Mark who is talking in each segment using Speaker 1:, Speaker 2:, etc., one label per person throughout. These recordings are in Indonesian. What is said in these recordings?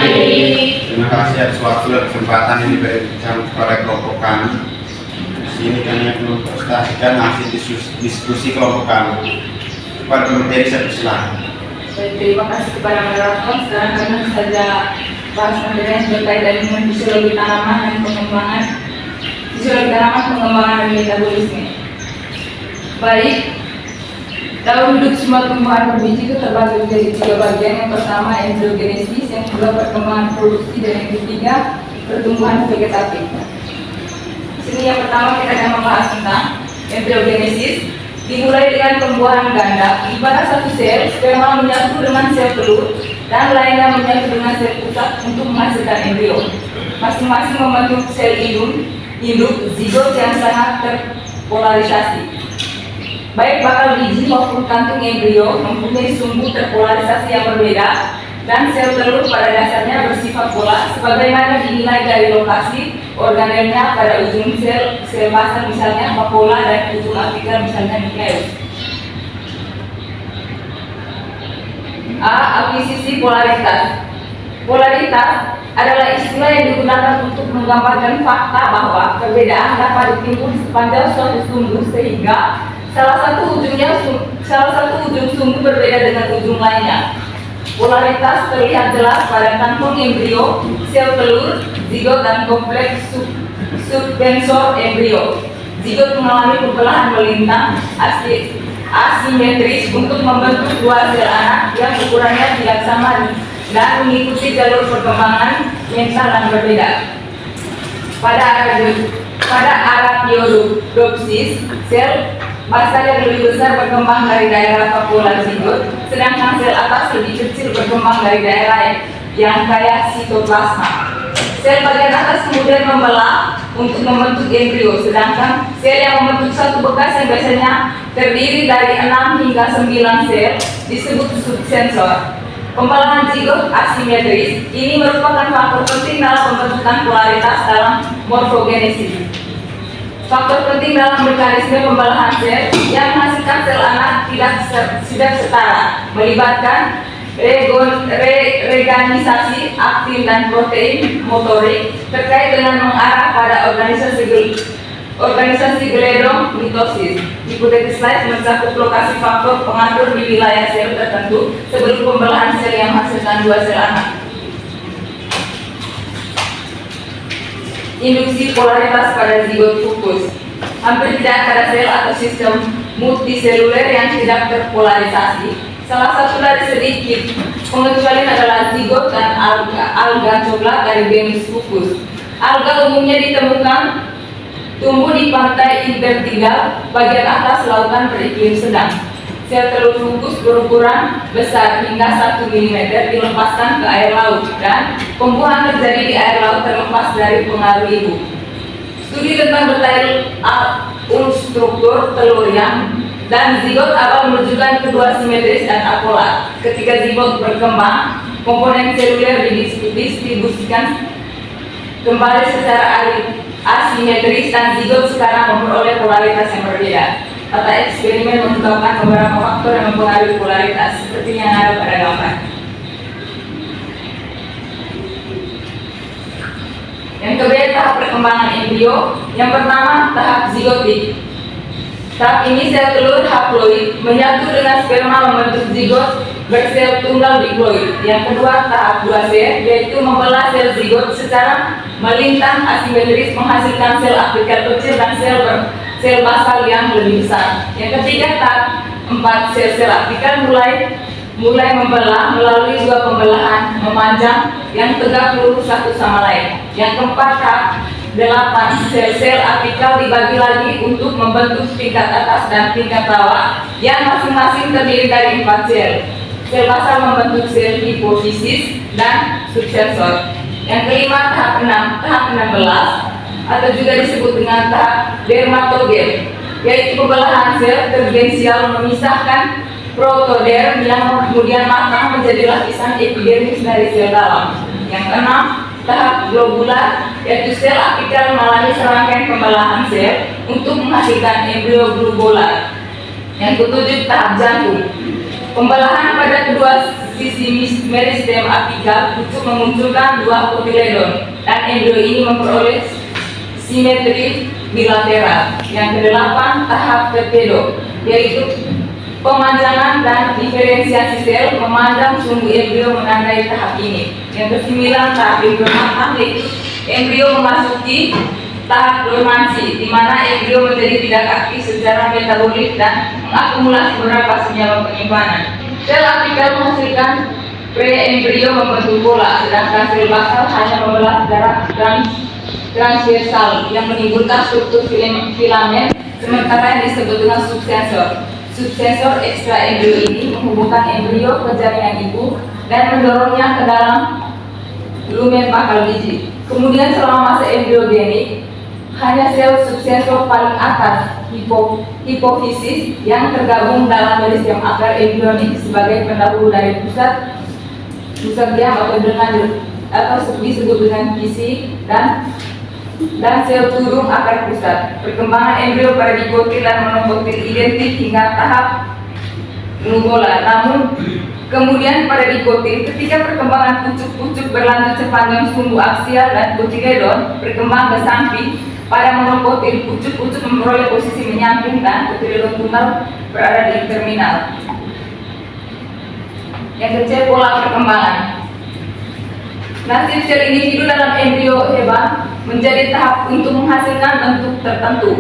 Speaker 1: Terima kasih atas waktu dan kesempatan yang diberikan kepada kelompok kami. Di sini kami akan mempresentasikan hasil diskusi kelompok kami kepada materi saya persilakan.
Speaker 2: Terima kasih kepada moderator. Sekarang kami saja bahas materi yang berkaitan dengan fisiologi tanaman dan pengembangan dan metabolisme. Baik, daun hidup semua tumbuhan berbiji itu terbagi menjadi 3 bagian. Yang pertama embryogenesis, yang kedua perkembangan produksi, dan yang ketiga pertumbuhan vegetatif. Sini yang pertama kita akan membahas tentang embryogenesis. Dimulai dengan pembuahan ganda, di mana satu sel sperma menyatu dengan sel telur dan lainnya menyatu dengan sel pusat untuk menghasilkan embrio. Masing-masing membentuk sel induk zigot yang sangat terpolarisasi. Baik bakal biji maupun kantung embrio mempunyai sumbu terpolarisasi yang berbeda, dan sel telur pada dasarnya bersifat polar sebagaimana dinilai dari lokasi organelnya pada ujung sel basal misalnya vakuola dan ujung apikal misalnya nucleus. A. Akuisisi polaritas. Polaritas adalah istilah yang digunakan untuk menggambarkan fakta bahwa perbedaan dapat ditimbul sepanjang suatu sumbu sehingga salah satu ujung sumbu berbeda dengan ujung lainnya. Polaritas terlihat jelas pada kantong embrio, sel telur, zigot, dan kompleks subvensor embrio. Zigot mengalami pembelahan melintang asimetris untuk membentuk 2 sel anak yang ukurannya tidak sama dan mengikuti jalur perkembangan mental yang berbeda. Pada Arabidopsis, sel basal yang lebih besar berkembang dari daerah vakuola zigot, sedangkan sel atas lebih kecil berkembang dari daerah yang kaya sitoplasma. Sel bagian atas kemudian membelah untuk membentuk embrio, sedangkan sel yang membentuk satu bekas yang biasanya terdiri dari 6 hingga 9 sel disebut subsensor. Pembelahan zigot asimetris ini merupakan faktor penting dalam pembentukan polaritas dalam morfogenesis. Faktor penting dalam mekanisme pembelahan sel yang menghasilkan sel anak tidak setara, melibatkan reorganisasi aktin dan protein motorik terkait dengan mengarah pada organisasi geledong mitosis. Hipotesis slide mencakup lokasi faktor pengatur di wilayah sel tertentu sebelum pembelahan sel yang menghasilkan 2 sel anak. Induksi polaritas pada zigot fukus. Hampir tidak ada sel atau sistem multiseluler yang tidak terpolarisasi. Salah satu dari sedikit pengecualian adalah zigot dan alga coklat dari genus fukus. Alga umumnya ditemukan tumbuh di pantai intertidal bagian atas lautan beriklim sedang. Sel telur fukus berukuran besar hingga 1 mm dilepaskan ke air laut, dan pembuahan terjadi di air laut terlepas dari pengaruh ibu. Studi tentang detail struktur telur dan zigot awal menunjukkan kedua simetris dan apolar. Ketika zigot berkembang, komponen seluler didistribusikan kembali secara asimetris dan zigot sekarang memperoleh polaritas yang berbeda. Tata eksperimen mengungkapkan beberapa faktor yang mempengaruhi polaritas, seperti yang ada pada gambar. Yang kedua, tahap perkembangan embrio. Yang pertama, tahap zigotik. Tahap ini sel telur haploid menyatu dengan sperma membentuk zigot bersel tunggal diploid. Yang kedua, tahap 2C, yaitu membelah sel zigot secara melintang asimetris menghasilkan sel apikal kecil dan sel basal yang lebih besar. Yang ketiga, tahap 4, sel-sel apikal mulai membelah melalui 2 pembelahan memanjang yang tegak lurus satu sama lain. Yang keempat, tahap 8, sel-sel apikal dibagi lagi untuk membentuk tingkat atas dan tingkat bawah yang masing-masing terdiri dari 4 sel. Sel basal membentuk sel hipofisis dan subsensor. Yang kelima, tahap 16 atau juga disebut dengan tahap dermatogen, yaitu pembelahan sel tergensial memisahkan protoderm yang kemudian matang menjadi lapisan epidermis dari sel dalam. Yang keenam, tahap globular, yaitu sel apikal mengalami serangkaian pembelahan sel untuk menghasilkan embrio globular. Yang ketujuh, tahap jantung. Pembelahan pada kedua sisi meristem apikal untuk memunculkan dua kotiledon, dan embrio ini memperoleh simetri bilateral. Yang kedelapan, tahap terpedo, yaitu pemanjangan dan diferensiasi sel. Memanjang sumbu embrio menandai tahap ini. Yang kesembilan, tahap embrio matang, yaitu embrio memasuki tahap dormansi, di mana embrio menjadi tidak aktif secara metabolik dan mengakumulasi beberapa senyawa penyimpanan. Sel apikal menghasilkan pre-embrio membentuk bola, sedangkan sel basal hanya membelah secara transversal yang menimbulkan struktur filamen, sementara yang disebut dengan subsensor. Subsensor ekstra embrio ini menghubungkan embrio ke jaringan ibu dan mendorongnya ke dalam lumen bakal biji. Kemudian selama masa embriogenik, hanya sel subsensor paling atas, hipofisis, yang tergabung dalam meristem akar embrionik sebagai pendahulu dari pusat diam atau disebut dengan kisi, dan sel tudung akar pusat. Perkembangan embrio pada dikotil dan monokotil identik hingga tahap nuvola. Namun kemudian pada dikotil, ketika perkembangan pucuk-pucuk berlanjut sepanjang sumbu aksial dan kotiledon berkembang ke samping, pada monokotil pucuk-pucuk memperoleh posisi menyamping dan kotiledon tunggal berada di terminal. Yang ketiga, pola perkembangan. Nasib sel individu dalam embrio hewan menjadi tahap untuk menghasilkan bentuk tertentu.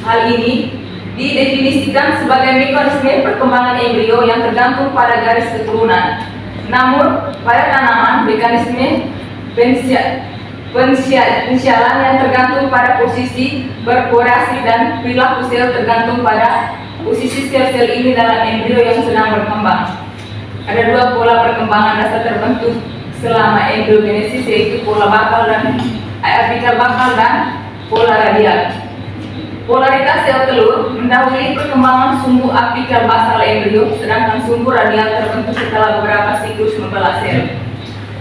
Speaker 2: Hal ini didefinisikan sebagai mekanisme perkembangan embrio yang tergantung pada garis keturunan. Namun, pada tanaman, mekanisme pensialan yang tergantung pada posisi berkorasi dan perilaku sel tergantung pada posisi sel-sel ini dalam embrio yang sedang berkembang. Ada dua pola perkembangan dasar terbentuk selama embriogenesis, yaitu pola apikal bakal dan pola radial. Polaritas sel telur mendahului perkembangan sumbu apikal basal embrio, sedangkan sumbu radial terbentuk setelah beberapa siklus membelah sel.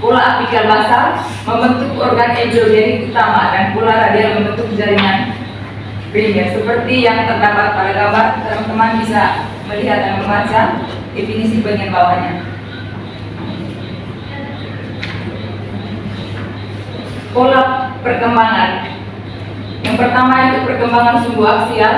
Speaker 2: Pola apikal basal membentuk organ embriogenik utama dan pola radial membentuk jaringan primer. Seperti yang terdapat pada gambar, teman-teman bisa melihat dan membaca definisi bagian bawahnya. Pola perkembangan. Yang pertama itu perkembangan sumbu aksial.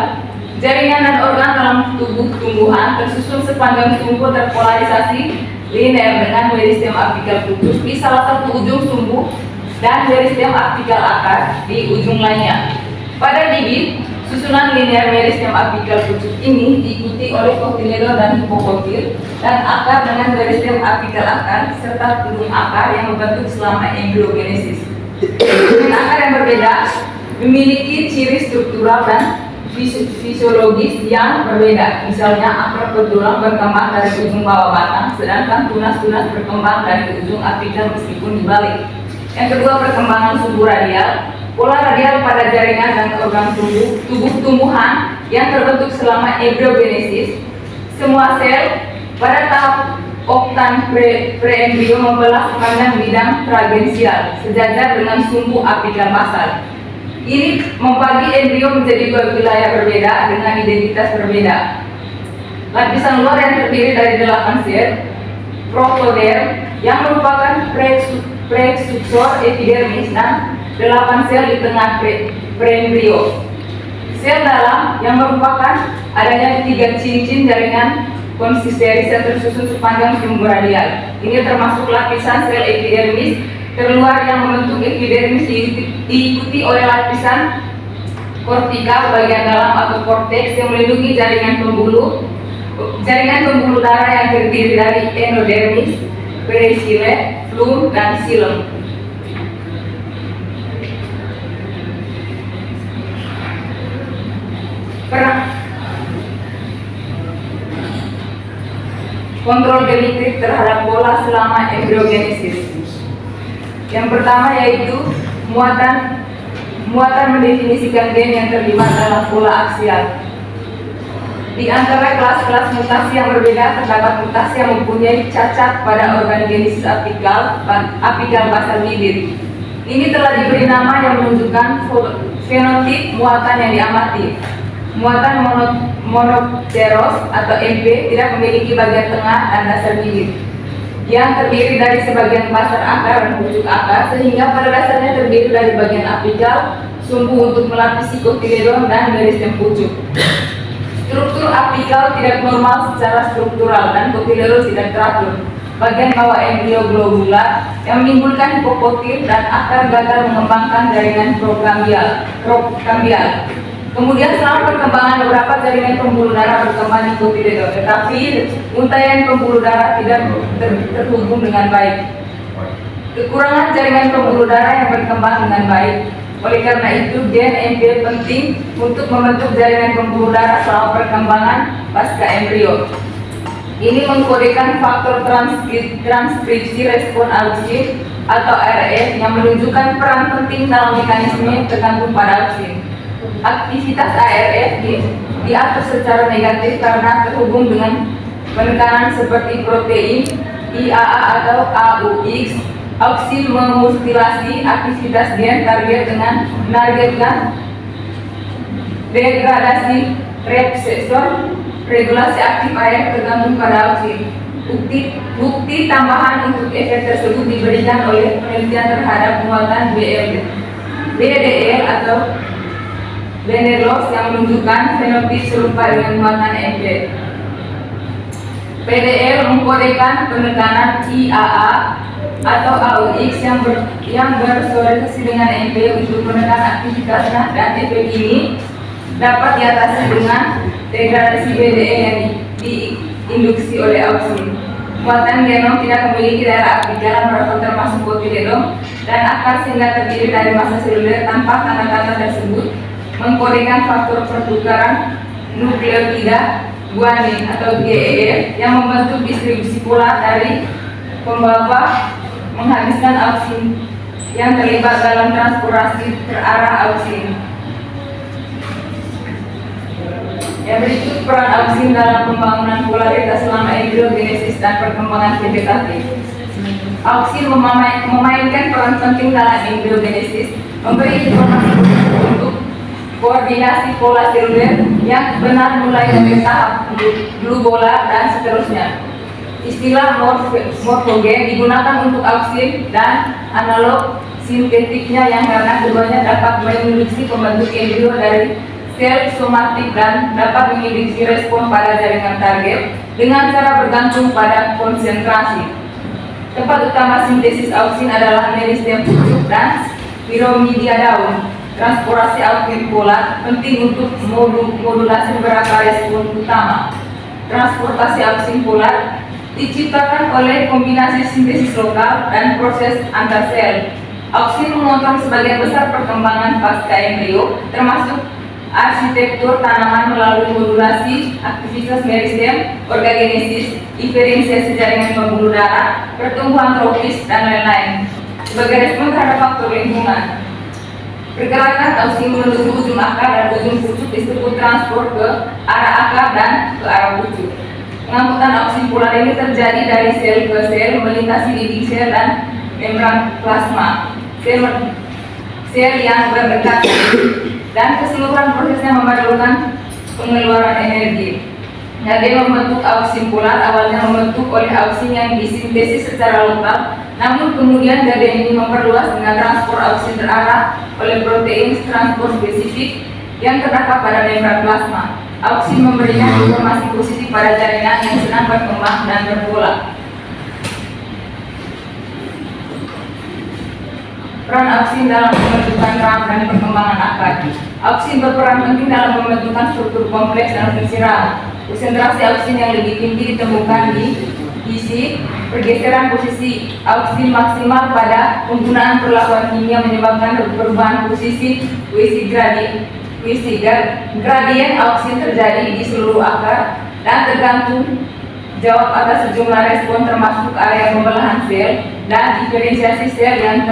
Speaker 2: Jaringan dan organ dalam tubuh tumbuhan tersusun sepanjang sumbu terpolarisasi linear dengan meristem apikal pucuk di salah satu ujung sumbu dan meristem apikal akar di ujung lainnya. Pada bibit, susunan linear meristem apikal pucuk ini diikuti oleh kotiledon dan hipokotil, dan akar dengan meristem apikal akar serta tudung akar yang membentuk selama embriogenesis. Akar yang berbeda memiliki ciri struktural dan fisiologis yang berbeda. Misalnya, akar betulang berkembang dari ujung bawah batang, sedangkan tunas-tunas berkembang dari ujung apikal meskipun dibalik. Yang kedua, perkembangan sumbu radial. Pola radial pada jaringan dan organ tubuh tumbuhan yang terbentuk selama embriogenesis. Semua sel pada tahap oktan preembrio membelah sepanjang bidang tragensial sejajar dengan sumbu apikal basal. Ini membagi embrio menjadi dua wilayah berbeda dengan identitas berbeda. Lapisan luar yang terdiri dari 8 sel protoderm yang merupakan presuksor epidermis dan 8 sel di tengah preembrio. Sel dalam yang merupakan adanya 3 cincin jaringan konsisteris yang tersusun sepanjang sumbu radial. Ini termasuk lapisan sel epidermis terluar yang membentuk epidermis, diikuti oleh lapisan kortikal bagian dalam atau korteks yang melindungi jaringan pembuluh darah yang terdiri dari endodermis, pericile, flum, dan xilem. Kontrol genetik terhadap bola selama embriogenesis. Yang pertama yaitu muatan mendefinisikan gen yang terlibat dalam pola aksial. Di antara kelas-kelas mutasi yang berbeda terdapat mutasi yang mempunyai cacat pada organogenesis apikal basal bibit. Ini telah diberi nama yang menunjukkan fenotip muatan yang diamati. Muatan monopteros atau MP tidak memiliki bagian tengah dan dasar bibit. yang terdiri dari sebagian pasar akar dan pucuk akar, sehingga pada dasarnya terdiri dari bagian apikal, sumbu untuk melapisi kotiledon dan meristem pucuk. Struktur apikal tidak normal secara struktural dan kotiledon tidak teratur. Bagian bawah embrio globular yang menimbulkan hipopotir dan akar gagal mengembangkan jaringan prokambial. Kemudian selama perkembangan beberapa jaringan pembuluh darah berkembang di kotiledon, tetapi untaian pembuluh darah tidak terhubung dengan baik. Kekurangan jaringan pembuluh darah yang berkembang dengan baik. Oleh karena itu, gen MP penting untuk membentuk jaringan pembuluh darah selama perkembangan pasca embrio. Ini mengkodekan faktor transkripsi respon auksin atau RF yang menunjukkan peran penting dalam mekanisme tergantung pada auksin. Aktivitas ARF diatur secara negatif karena terhubung dengan penekanan seperti protein IAA atau AUX. Auksin memustilasi aktivitas gen target dengan menargetkan degradasi reseptor regulasi aktif ARF tergantung pada auksin. Bukti tambahan untuk efek tersebut diberikan oleh penelitian terhadap muatan BDL atau Benelux yang menunjukkan fenotip serupa dengan muatan MP. PDL mengkodekan penekanan IAA atau AUX yang berkorelasi dengan MP untuk menekan aktivitasnya, dan efek ini dapat diatasi dengan degradasi BDL yang diinduksi oleh auksin. Muatan genom tidak memiliki daerah apikal atau termasuk kotiledon dan akar sehingga terdiri dari massa seluler tanpa tanda-tanda tersebut mengkodekan faktor pertukaran nukleotida guanin atau GEF yang membentuk distribusi polar dari pembawa menghabiskan auksin yang terlibat dalam transportasi terarah auksin. Yang berikut peran auksin dalam pembangunan polaritas selama embriogenesis dan perkembangan vegetatif. Auksin memainkan peran penting dalam embriogenesis, memberi informasi untuk koordinasi pola seluler yang benar mulai dari tahap glubola dan seterusnya. Istilah morfogen digunakan untuk auksin dan analog sintetiknya yang karena keduanya dapat menginduksi pembentuk embrio dari sel somatik dan dapat menginduksi respon pada jaringan target dengan cara bergantung pada konsentrasi. Tempat utama sintesis auksin adalah meristem pucuk dan spiromedia daun. Transportasi auksin polar penting untuk modulasi beberapa respon utama. Transportasi auksin polar diciptakan oleh kombinasi sintesis lokal dan proses antar sel. Auksin memotong sebagian besar perkembangan pasca embrio, termasuk arsitektur tanaman melalui modulasi aktivitas meristem, organogenesis, diferensiasi jaringan pembuluh darah, pertumbuhan tropis, dan lain-lain. Sebagai respon terhadap faktor lingkungan, pergerakan auksin menuju ujung akar dan ujung pucuk disebut transport ke arah akar dan ke arah pucuk. Pengangkutan auksin polar ini terjadi dari sel ke sel, melintasi dinding sel dan membran plasma sel yang berdekatan, dan keseluruhan prosesnya memerlukan pengeluaran energi. Nade membentuk auksin polar awalnya membentuk oleh auksin yang disintesis secara lokal, namun kemudian nade ini memperluas dengan transport auksin terarah oleh protein transport spesifik yang terdapat pada membran plasma. Auksin memberikan informasi posisi pada jaringan yang sedang berkembang dan berpola. Peran auksin dalam pembentukan ram dan perkembangan akar. Auksin berperan penting dalam pembentukan struktur kompleks dan fungsi ram. Konsentrasi auksin yang lebih tinggi ditemukan di isi. Pergeseran posisi auksin maksimal pada penggunaan perlakuan kimia menyebabkan perubahan posisi gradien auksin terjadi di seluruh akar dan tergantung jawab atas sejumlah respon termasuk area pembelahan sel dan diferensiasi sel yang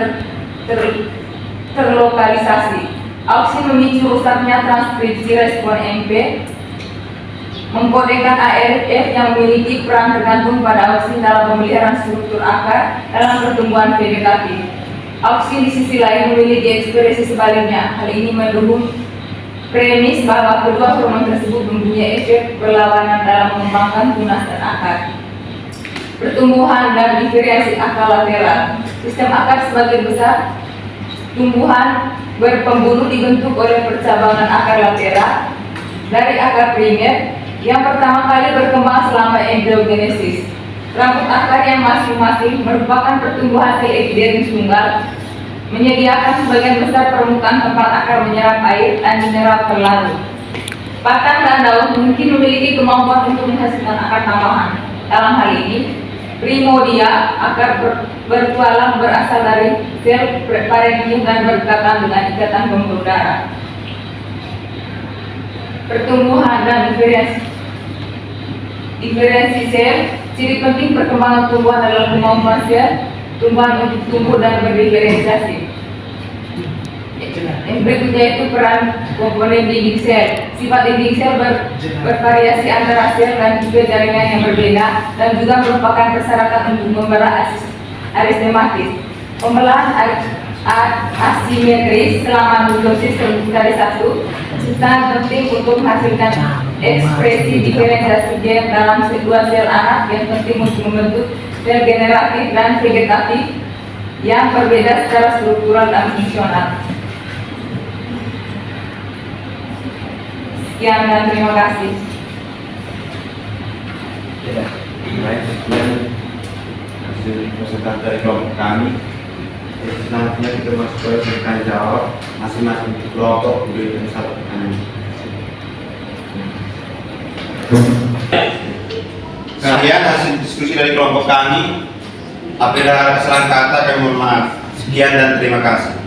Speaker 2: terlokalisasi. Auksin memicu rusaknya transkripsi respon MP, mengkodekan ARF yang memiliki peran tergantung pada auksin dalam pemeliharaan struktur akar dalam pertumbuhan vegetatif. Auksin di sisi lain memiliki ekspresi sebaliknya. Hal ini mendukung premis bahwa kedua hormon tersebut mempunyai efek berlawanan dalam mengembangkan tunas dan akar. pertumbuhan dan diferensiasi akar lateral. Sistem akar sebagian besar tumbuhan berpembunuh dibentuk oleh percabangan akar lateral dari akar primer yang pertama kali berkembang selama embryogenesis. Rambut akar yang masing-masing merupakan pertumbuhan sel epidermis tunggal, menyediakan sebagian besar permukaan tempat akar menyerap air dan mineral terlarut. Batang dan daun mungkin memiliki kemampuan untuk menghasilkan akar tambahan. Dalam hal ini, primodia, akar bertualang berasal dari sel parenchyma dan berdekatan dengan ikatan pembuluh darah. Pertumbuhan dan diferensi sel. Ciri penting perkembangan tumbuhan adalah kemampuan sel tumbuhan untuk tumbuh dan berdiferensiasi. Yang berikutnya itu peran komponen dinding sel. Sifat dinding sel bervariasi antara sel dan juga jaringan yang berbeda dan juga merupakan persyaratan untuk membelah aristematis. Pembelahan asimetris selama dosis dari satu sangat penting untuk menghasilkan ekspresi diferensiasi gen dalam dua sel anak yang penting untuk membentuk sel generatif dan vegetatif yang berbeda secara struktural dan fungsional. Sekian dan terima kasih.
Speaker 1: Ya, baik, sekian hasil presentasi dari kelompok kami. Selanjutnya kita masuk ke pertanyaan jawab masing-masing kelompok diberikan satu pertanyaan. Sekian hasil diskusi dari kelompok kami. Apabila ada kesalahan kata kami mohon maaf. Sekian dan terima kasih.